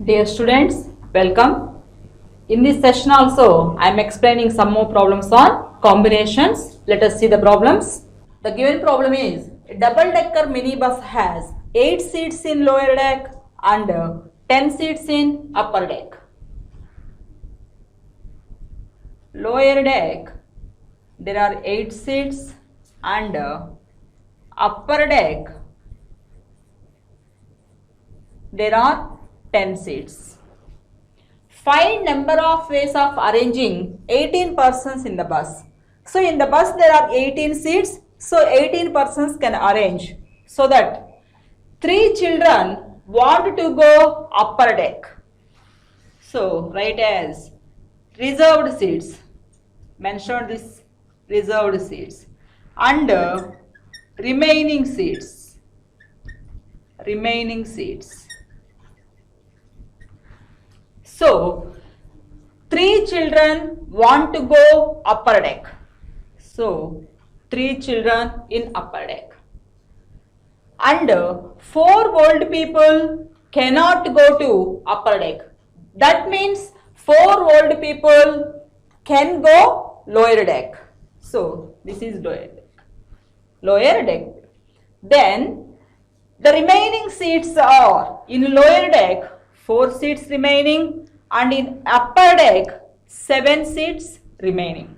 Dear students, welcome. In this session also, I am explaining some more problems on combinations. Let us see the problems. The given problem is, a double-decker minibus has 8 seats in lower deck and 10 seats in upper deck. Lower deck, there are 8 seats and upper deck, there are 10 seats. Find number of ways of arranging 18 persons in the bus. So in the bus there are 18 seats, so 18 persons can arrange. So that 3 children want to go upper deck. So write as reserved seats. Mention this reserved seats. And remaining seats. Remaining seats. So, 3 children want to go upper deck. So, 3 children in upper deck. And 4 old people cannot go to upper deck. That means 4 old people can go lower deck. So, this is lower deck. Lower deck. Then, the remaining seats are in lower deck 4 seats remaining and in upper deck 7 seats remaining.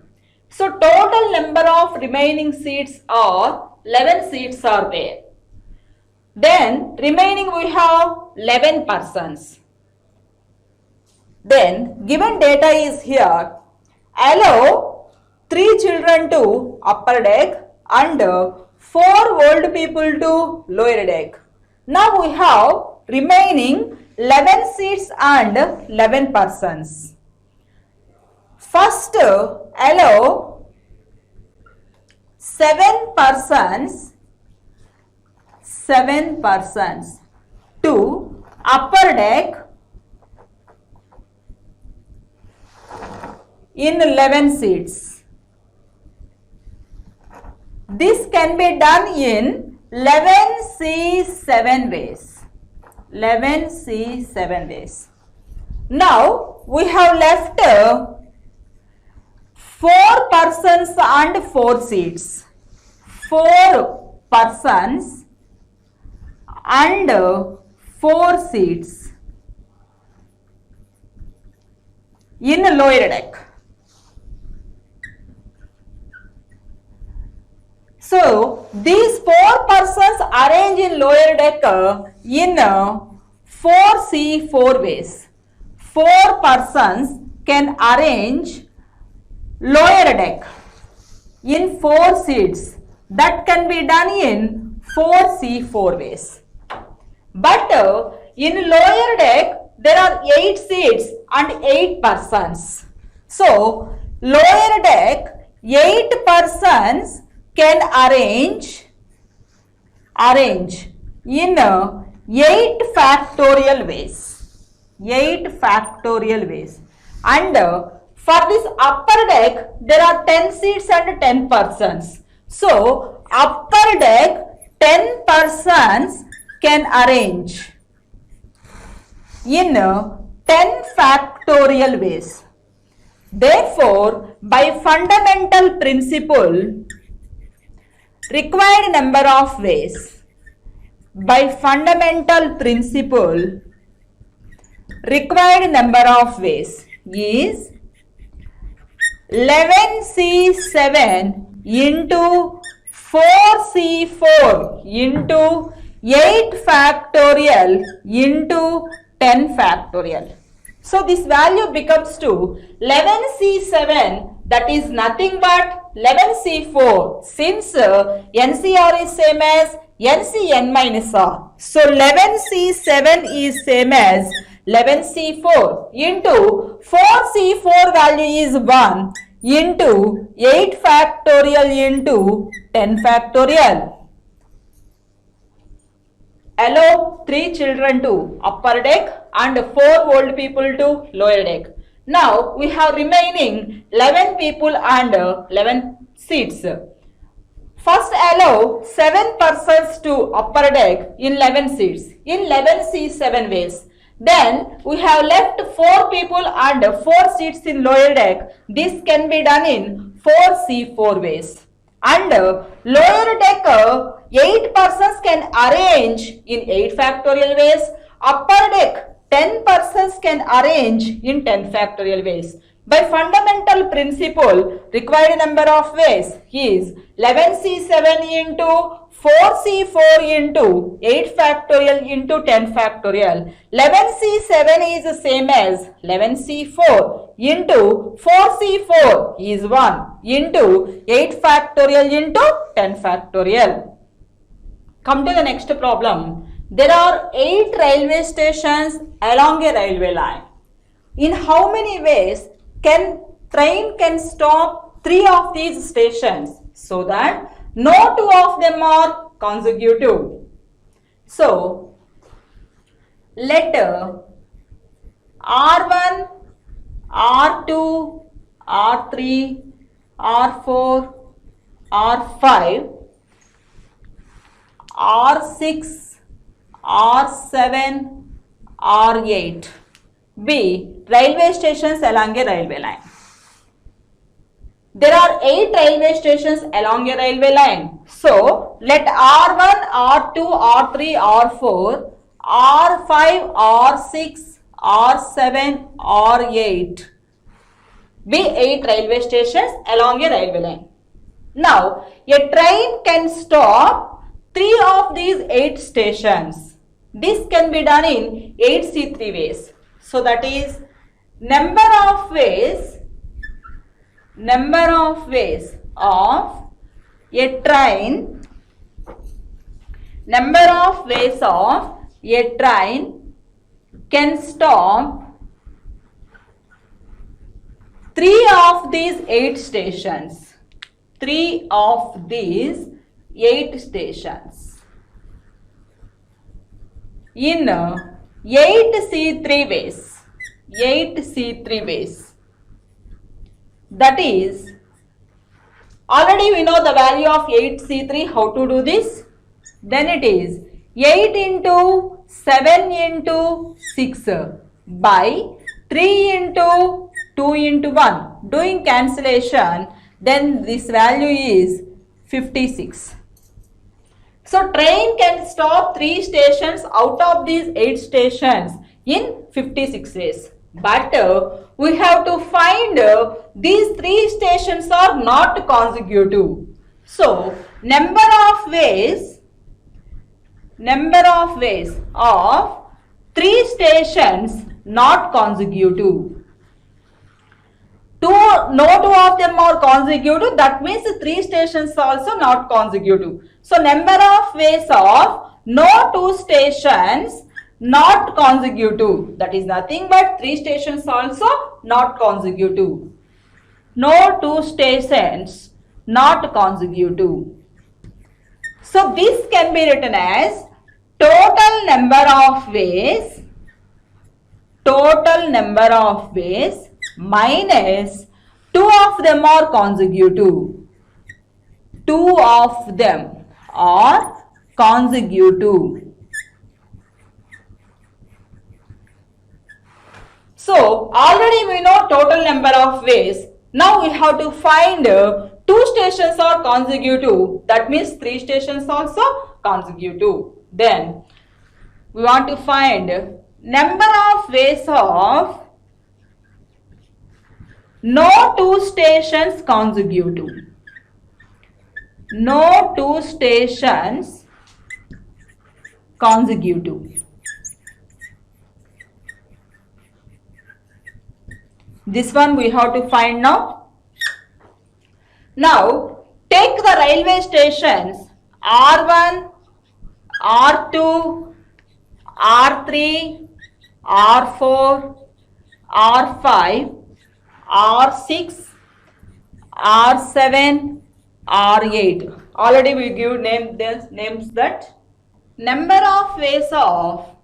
So total number of remaining seats are 11 seats are there. Then remaining we have 11 persons. Then given data is here. Allow 3 children to upper deck and 4 old people to lower deck. Now we have remaining 11 seats and 11 persons. First, allow 7 persons to upper deck in 11 seats. This can be done in 11C7 ways. 11C7 ways. Now we have left 4 persons and 4 seats. 4 persons and 4 seats in lower deck. So these 4 persons arrange in lower deck in 4C4 ways. 4 persons can arrange lower deck in 4 seats. That can be done in 4C4 ways. But in lower deck there are 8 seats and 8 persons. So lower deck 8 persons can arrange in 8 factorial ways. 8 factorial ways. And for this upper deck, there are 10 seats and 10 persons. So, upper deck 10 persons can arrange in 10 factorial ways. Therefore, by fundamental principle, required number of ways. By fundamental principle, required number of ways is 11C7 into 4C4 into 8 factorial into 10 factorial. So this value becomes to 11C7, that is nothing but 11C4, since NCR is same as NCN minus R. So 11C7 is same as 11C4 into 4C4 value is 1 into 8 factorial into 10 factorial. Allow 3 children to upper deck and 4 old people to lower deck. Now we have remaining 11 people and 11 seats. First allow 7 persons to upper deck in 11 seats in 11C7 ways. Then we have left 4 people and 4 seats in lower deck. This can be done in 4C4 ways. And lower deck 8 persons can arrange in 8 factorial ways. Upper deck 10 persons can arrange in 10 factorial ways. By fundamental principle, required number of ways is 11C7 into 4C4 into 8 factorial into 10 factorial. 11C7 is the same as 11C4 into 4C4 is 1 into 8 factorial into 10 factorial. Come to the next problem. There are 8 railway stations along a railway line. In how many ways train can stop 3 of these stations so that no 2 of them are consecutive? So, let R1, R2, R3, R4, R5, R6, R7, R8 be railway stations along a railway line. There are 8 railway stations along a railway line. So, let R1, R2, R3, R4, R5, R6, R7, R8 be 8 railway stations along a railway line. Now, a train can stop 3 of these 8 stations. This can be done in 8C3 ways. So, that is number of ways of a train, can stop 3 of these 8 stations. 3 of these 8 stations in 8C3 ways. 8C3 ways. That is, already we know the value of 8C3. How to do this? Then it is 8 into 7 into 6 by 3 into 2 into 1. Doing cancellation, then this value is 56. So, train can stop 3 stations out of these 8 stations in 56 ways. But we have to find these 3 stations are not consecutive. So, number of ways of 3 stations not consecutive. No 2 of them are consecutive. That means 3 stations also not consecutive. So, number of ways of no 2 stations not consecutive. That is nothing but 3 stations also not consecutive. No 2 stations not consecutive. So, this can be written as total number of ways minus 2 of them are consecutive. 2 of them are consecutive. So, already we know total number of ways. Now we have to find 2 stations are consecutive. That means 3 stations also consecutive. Then we want to find number of ways of no 2 stations consecutive. No 2 stations consecutive. This one we have to find now. Now, take the railway stations R1, R2, R3, R4, R5, R6, R7, R8. Already we give names that number of ways of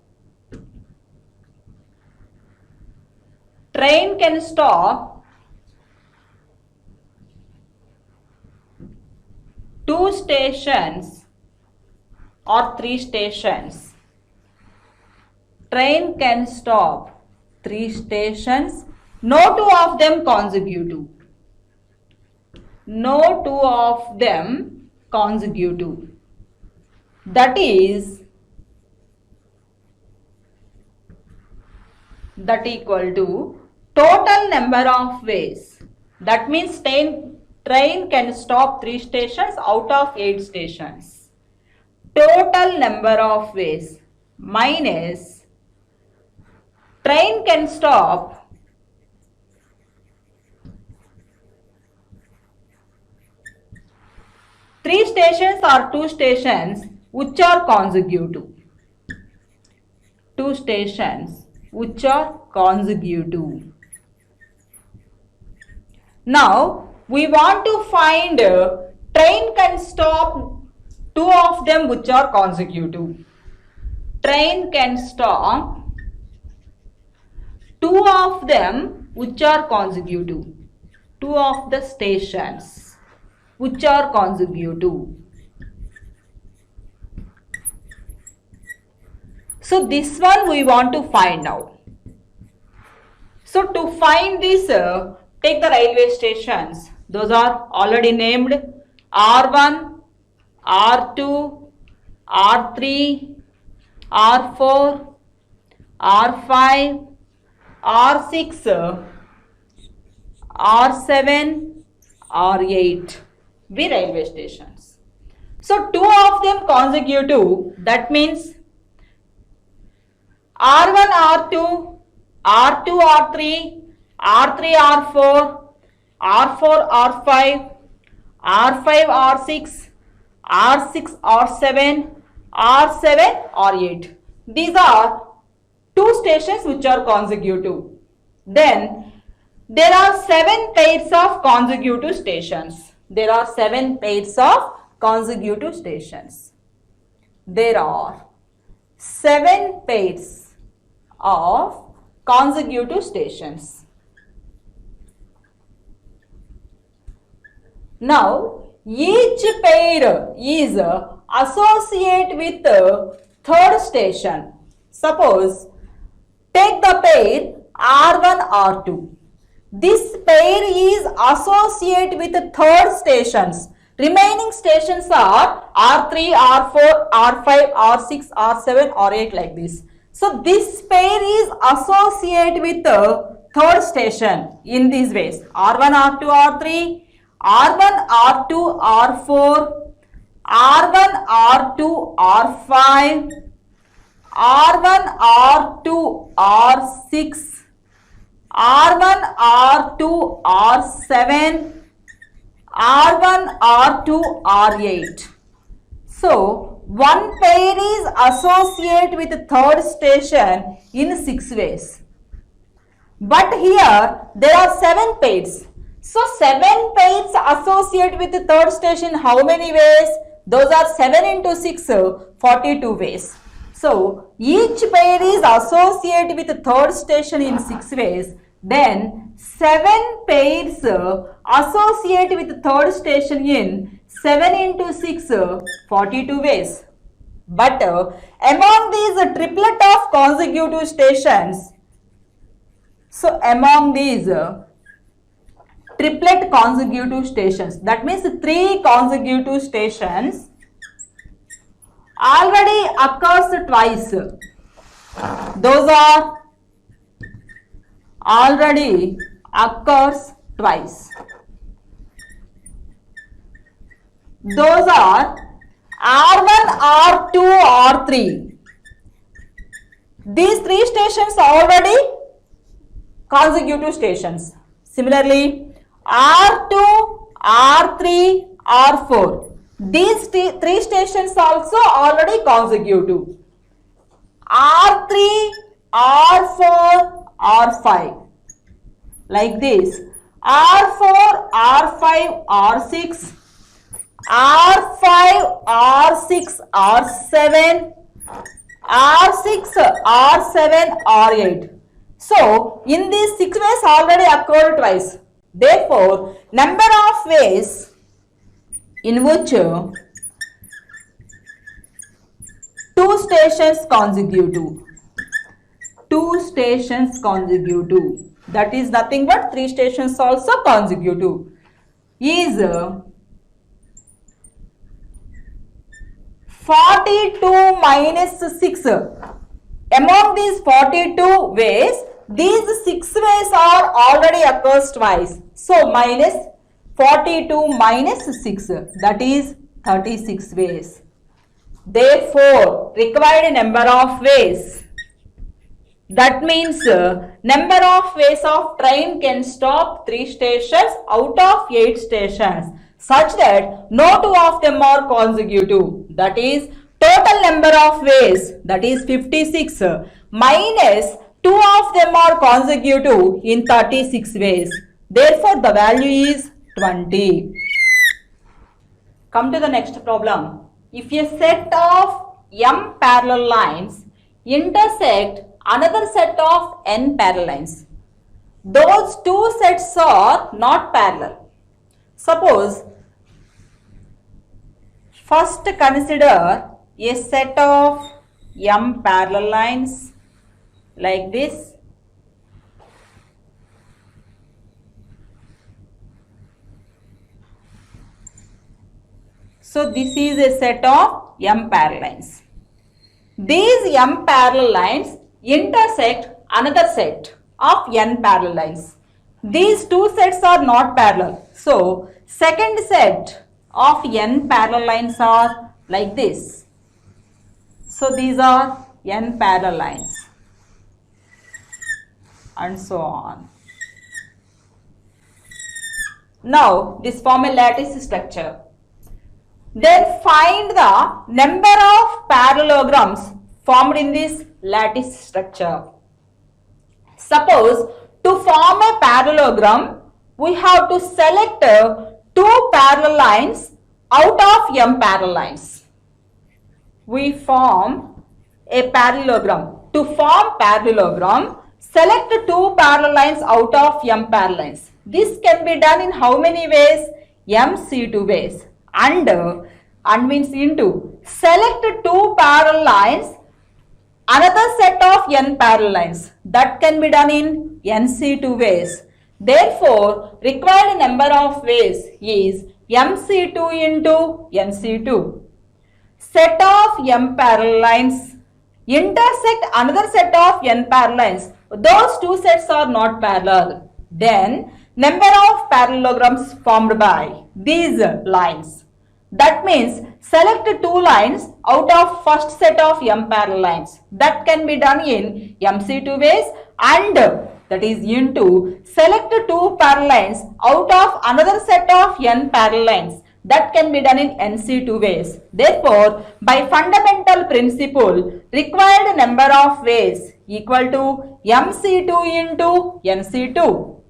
train can stop 2 stations or 3 stations train can stop 3 stations, no 2 of them consecutive. No 2 of them consecutive. That equal to total number of ways. That means train can stop 3 stations out of 8 stations. Total number of ways minus train can stop three stations or 2 stations which are consecutive. 2 stations which are consecutive. Now we want to find train can stop 2 of them which are consecutive. Train can stop 2 of them which are consecutive. 2 of the stations which are consecutive. So this one we want to find out. So to find this, take the railway stations. Those are already named R1, R2, R3, R4, R5, R6, R7, R8. Be railway stations. So 2 of them consecutive. That means R1, R2, R2, R3, R3, R4, R4, R5, R5, R6, R6, R7, R7, R8. These are 2 stations which are consecutive. Then there are 7 pairs of consecutive stations. There are 7 pairs of consecutive stations. There are 7 pairs of consecutive stations. Now, each pair is associated with the third station. Suppose, take the pair R1, R2. This pair is associated with the third stations. Remaining stations are R3, R4, R5, R6, R7, R8 like this. So this pair is associated with the third station in these ways. R1, R2, R3, R1, R2, R4, R1, R2, R5, R1, R2, R6, R1, R2, R7, R1, R2, R8. So, one pair is associated with the third station in 6 ways. But here, there are 7 pairs. So, 7 pairs associated with the third station, how many ways? Those are 7 into 6, 42 ways. So, each pair is associated with the third station in 6 ways. Then, 7 pairs associated with the third station in 7 into 6, 42 ways. But among these triplet of consecutive stations, so among these triplet consecutive stations, that means 3 consecutive stations already occurs twice. Those are already occurs twice. Those are R1, R2, R3. These 3 stations are already consecutive stations. Similarly, R2, R3, R4. These 3 stations also already consecutive. R3, R4, R5. Like this. R4, R5, R6. R5, R6, R7, R6, R7, R8. So, in these 6 ways already occurred twice. Therefore, number of ways in which 2 stations consecutive. 2 stations consecutive, that is nothing but 3 stations also consecutive, is 42 minus 6. Among these 42 ways, these 6 ways are already occurs twice. So minus 42 minus 6, that is 36 ways. Therefore, required number of ways. That means number of ways of train can stop 3 stations out of 8 stations, such that no 2 of them are consecutive. That is total number of ways, that is 56, minus 2 of them are consecutive in 36 ways. Therefore, the value is 20. Come to the next problem. If a set of m parallel lines intersect another set of n parallel lines, those two sets are not parallel. Suppose, first consider a set of m parallel lines like this. So this is a set of m parallel lines. These m parallel lines intersect another set of n parallel lines. These two sets are not parallel. So second set of n parallel lines are like this. So these are n parallel lines and so on. Now this form a lattice structure. Then find the number of parallelograms formed in this lattice structure. Suppose to form a parallelogram, we have to select 2 parallel lines out of m parallel lines. We form a parallelogram. To form parallelogram, select 2 parallel lines out of m parallel lines. This can be done in how many ways? MC2 ways. And means into select 2 parallel lines, another set of n parallel lines, that can be done in NC2 ways. Therefore, required number of ways is MC2 into NC2. Set of m parallel lines intersect another set of n parallel lines. Those two sets are not parallel. Then number of parallelograms formed by these lines. That means select 2 lines out of first set of m parallel lines. That can be done in MC2 ways, and that is into select 2 parallel lines out of another set of n parallel lines. That can be done in NC2 ways. Therefore, by fundamental principle, required number of ways equal to MC2 into NC2.